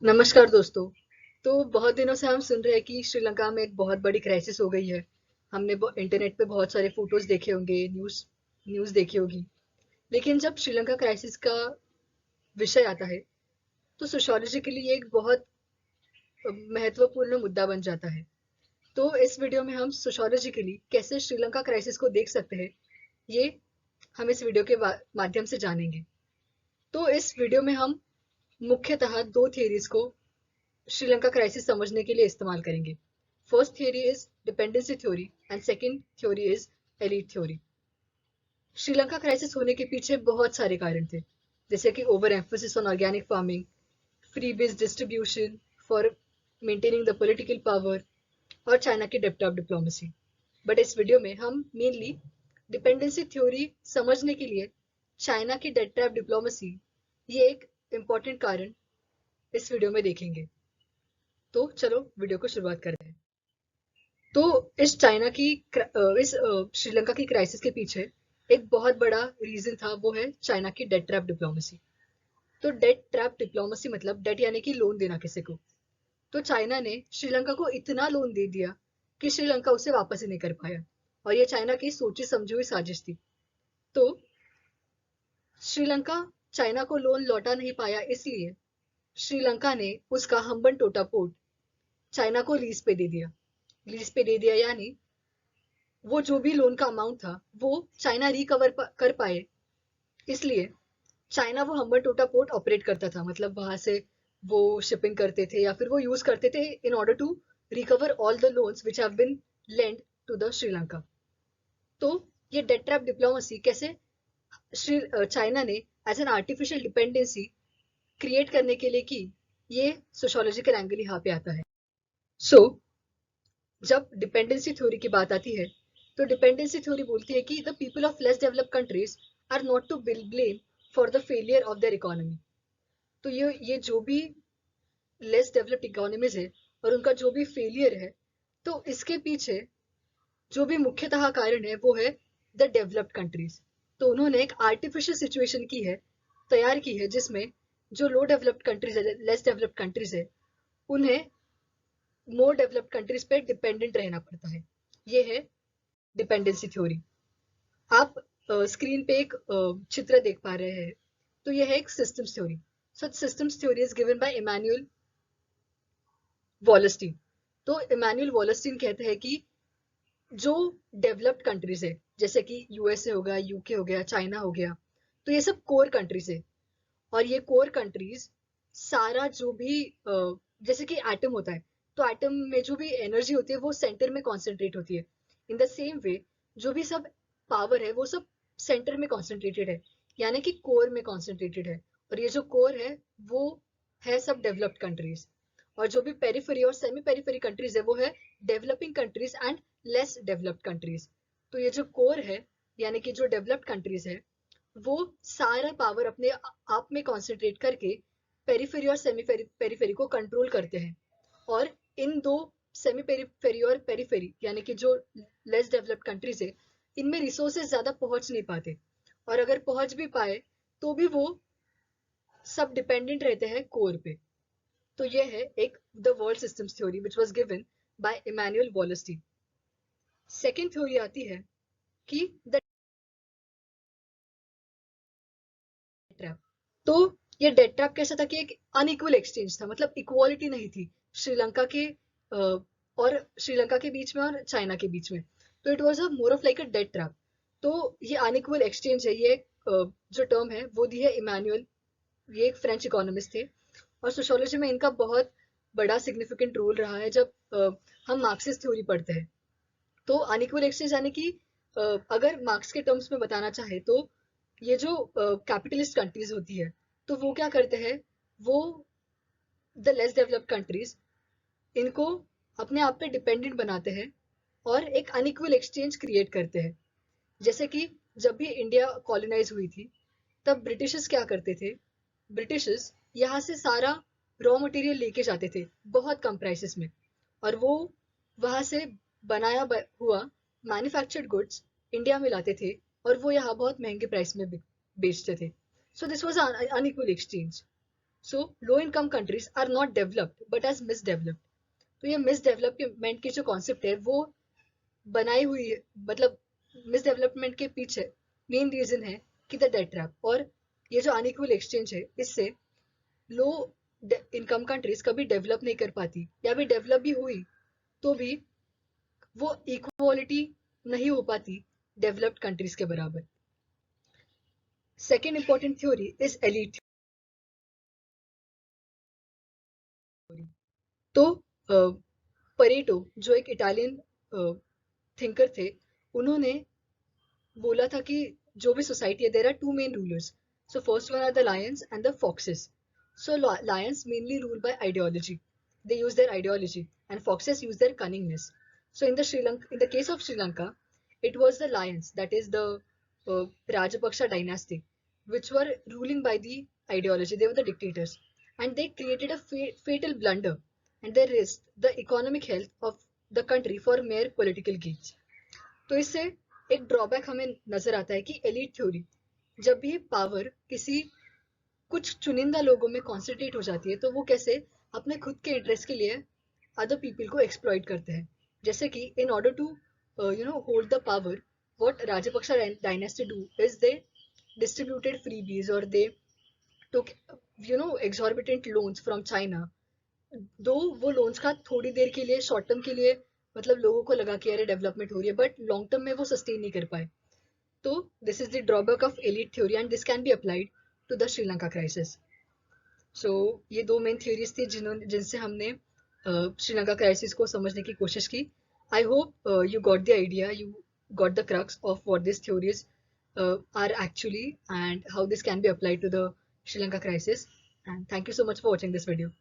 नमस्कार दोस्तों। तो बहुत दिनों से हम सुन रहे हैं कि श्रीलंका में एक बहुत बड़ी क्राइसिस हो गई है। हमने इंटरनेट पे बहुत सारे फोटोज देखे होंगे, न्यूज़ न्यूज़ देखी होगी। लेकिन जब श्रीलंका क्राइसिस का विषय आता है तो सोशियोलॉजिकली ये एक बहुत महत्वपूर्ण मुद्दा बन जाता है। तो इस वीडियो में हम सोशियोलॉजिकली कैसे श्रीलंका क्राइसिस को देख सकते हैं, ये हम इस वीडियो के माध्यम से जानेंगे। तो इस वीडियो में हम मुख्यतः दो थियरीज को श्रीलंका क्राइसिस समझने के लिए इस्तेमाल करेंगे। First theory is dependency theory and second theory is elite theory. Sri Lanka crisis होने के पीछे बहुत सारे कारण थे, जैसे कि over emphasis on organic farming, free based distribution for maintaining the political power और चाइना की डेप्थ ऑफ डिप्लोमेसी। बट इस वीडियो में हम मेनली डिपेंडेंसी थ्योरी समझने के लिए चाइना की डेप्थ ऑफ डिप्लोमेसी, ये एक इम्पॉर्टेंट कारण इस वीडियो में देखेंगे। तो चलो वीडियो को शुरुआत करते हैं। तो इस चाइना की इस श्रीलंका की क्राइसिस के पीछे एक बहुत बड़ा रीजन था, वो है चाइना की डेट ट्रैप डिप्लोमेसी। तो डेट ट्रैप डिप्लोमेसी मतलब डेट यानी कि लोन देना किसी को। तो चाइना ने श्रीलंका को इतना लोन दे दिया कि श्रीलंका उसे वापस ही नहीं कर पाया, और ये चाइना की सोची समझी हुई साजिश थी। तो श्रीलंका चाइना को लोन लौटा नहीं पाया, इसलिए श्रीलंका ने उसका हम्बन टोटा पोर्ट चाइना को लीज पे दे दिया। लीज पे दे दिया यानी वो जो भी लोन का अमाउंट था वो चाइना रिकवर कर पाए, इसलिए चाइना वो हम्बन टोटा पोर्ट ऑपरेट करता था। मतलब वहां से वो शिपिंग करते थे या फिर वो यूज करते थे इन order to recover all the loans which have been land to the Sri Lanka. तो ये डेट ट्रैप डिप्लोमेसी कैसे चाइना ने as an artificial dependency create करने के लिए की, ये सोशोलॉजिकल एंगल यहाँ पे आता है। सो जब डिपेंडेंसी थ्योरी की बात आती है तो डिपेंडेंसी थ्योरी बोलती है कि the people of less developed countries are not to blame for the failure of their economy. तो ये जो भी लेस डेवलप्ड इकोनॉमीज है और उनका जो भी फेलियर है, तो इसके पीछे जो भी मुख्यतः कारण है वो है द डेवलप्ड कंट्रीज। तो उन्होंने एक आर्टिफिशियल सिचुएशन की है, तैयार की है, जिसमें जो लो डेवलप्ड कंट्रीज है, लेस डेवलप्ड कंट्रीज है, उन्हें मोर डेवलप्ड कंट्रीज पे डिपेंडेंट रहना पड़ता है। ये है डिपेंडेंसी थ्योरी। आप स्क्रीन पे एक चित्र देख पा रहे हैं, तो यह है एक systems theory. So systems theory is given by Immanuel Wallerstein. तो इमैनुअल वॉलस्टीन कहते हैं कि जो डेवलप्ड कंट्रीज है, जैसे कि यूएसए हो गया, यूके हो गया, चाइना हो गया, तो ये सब कोर कंट्रीज है। और ये कोर कंट्रीज सारा जो भी जैसे कि एटम होता है, तो एटम में जो भी एनर्जी होती है वो सेंटर में कॉन्सेंट्रेट होती है। इन द सेम वे जो भी सब पावर है वो सब सेंटर में कॉन्सेंट्रेटेड है, यानी कि कोर में कॉन्सेंट्रेटेड है। और ये जो कोर है वो है सब डेवलप्ड कंट्रीज। और जो भी पेरिफेरी और सेमी पेरिफेरी कंट्रीज है वो है developing countries and less developed countries. तो ये जो कोर है यानी कि जो डेवलप्ड कंट्रीज है, वो सारा पावर अपने आप में कॉन्सेंट्रेट करके पेरिफेरी और सेमी पेरिफेरी को कंट्रोल करते हैं। और इन दो सेमी पेरिफेरी और पेरिफेरी यानी कि जो लेस डेवलप्ड कंट्रीज है, इनमें रिसोर्सेज ज्यादा पहुंच नहीं पाते, और अगर पहुंच भी पाए तो भी वो सब डिपेंडेंट रहते हैं कोर पे। तो ये है एक the world systems theory which was given by Immanuel Wallerstein. Second theory आती है कि द ट्रैप। तो ये डेट ट्रैप कैसा था कि एक अनइक्वल एक्सचेंज था, मतलब इक्वालिटी नहीं थी श्रीलंका के और श्रीलंका के बीच में और चाइना के बीच में। तो it was a more of like a debt trap. तो ये अनइक्वल एक्सचेंज है, ये जो टर्म है वो दी है इमैनुअल। ये एक फ्रेंच इकोनॉमिस्ट थे, और सोशियोलॉजी में इनका बहुत बड़ा सिग्निफिकेंट रोल रहा है जब हम मार्क्सिस्ट थ्योरी पढ़ते हैं। तो अनइक्वल एक्सचेंज यानी कि अगर मार्क्स के टर्म्स में बताना चाहे तो ये जो कैपिटलिस्ट कंट्रीज होती है, तो वो क्या करते हैं, वो द लेस डेवलप्ड कंट्रीज इनको अपने आप पे डिपेंडेंट बनाते हैं और एक अनइक्वल एक्सचेंज क्रिएट करते हैं। जैसे कि जब भी इंडिया कॉलोनाइज हुई थी, तब ब्रिटिशर्स क्या करते थे, ब्रिटिशर्स यहाँ से सारा रॉ मटेरियल लेके जाते थे बहुत कम प्राइसेस में, और वो वहां से बनाया हुआ मैन्युफैक्चर्ड गुड्स इंडिया में लाते थे, और वो यहाँ बहुत महंगे प्राइस में बेचते थे। So this was unequal exchange. So low income countries are not developed but as mis developed. तो ये मिस डेवलपमेंट की जो कॉन्सेप्ट है वो बनाई हुई है, मतलब मिस डेवलपमेंट के पीछे मेन रीजन है कि द डेट ट्रैप। और ये जो अनइक्वल एक्सचेंज है, इससे लो इनकम कंट्रीज कभी डेवलप नहीं कर पाती, या भी डेवलप भी हुई तो भी वो इक्वालिटी नहीं हो पाती डेवलप्ड कंट्रीज के बराबर। Second important theory is elite theory. तो परेटो जो एक इटालियन थिंकर थे, उन्होंने बोला था कि जो भी सोसाइटी है, there are two main rulers. So first one are the lions and the foxes. So lions mainly rule by ideology. They use their ideology, and foxes use their cunningness. So in the case of Sri Lanka, it was the lions, that is the Rajapaksha dynasty, which were ruling by the ideology. They were the dictators, and they created a fatal blunder, and they risked the economic health of the country for mere political gains. तो इससे एक drawback हमें नजर आता है कि elite theory, जब भी पावर किसी कुछ चुनिंदा लोगों में कॉन्सेंट्रेट हो जाती है, तो वो कैसे अपने खुद के इंटरेस्ट के लिए अदर पीपल को एक्सप्लॉइट करते हैं। जैसे कि in order to hold the power, what Rajapaksa dynasty do is they distributed freebies, और they took exorbitant loans from China. दो वो लोन्स का थोड़ी देर के लिए, शॉर्ट टर्म के लिए, मतलब लोगों को लगा कि अरे डेवलपमेंट हो रही है, बट लॉन्ग टर्म में वो सस्टेन नहीं कर पाए। तो this is the drawback of elite theory, and this can be applied to the Sri Lanka crisis. So ये दो मेन थ्योरीज थी जिनसे हमने श्रीलंका क्राइसिस को समझने की कोशिश की। I hope you got the idea, you got the crux of what this theories are actually, and how this can be applied to the Sri Lanka crisis. And thank you so much for watching this video.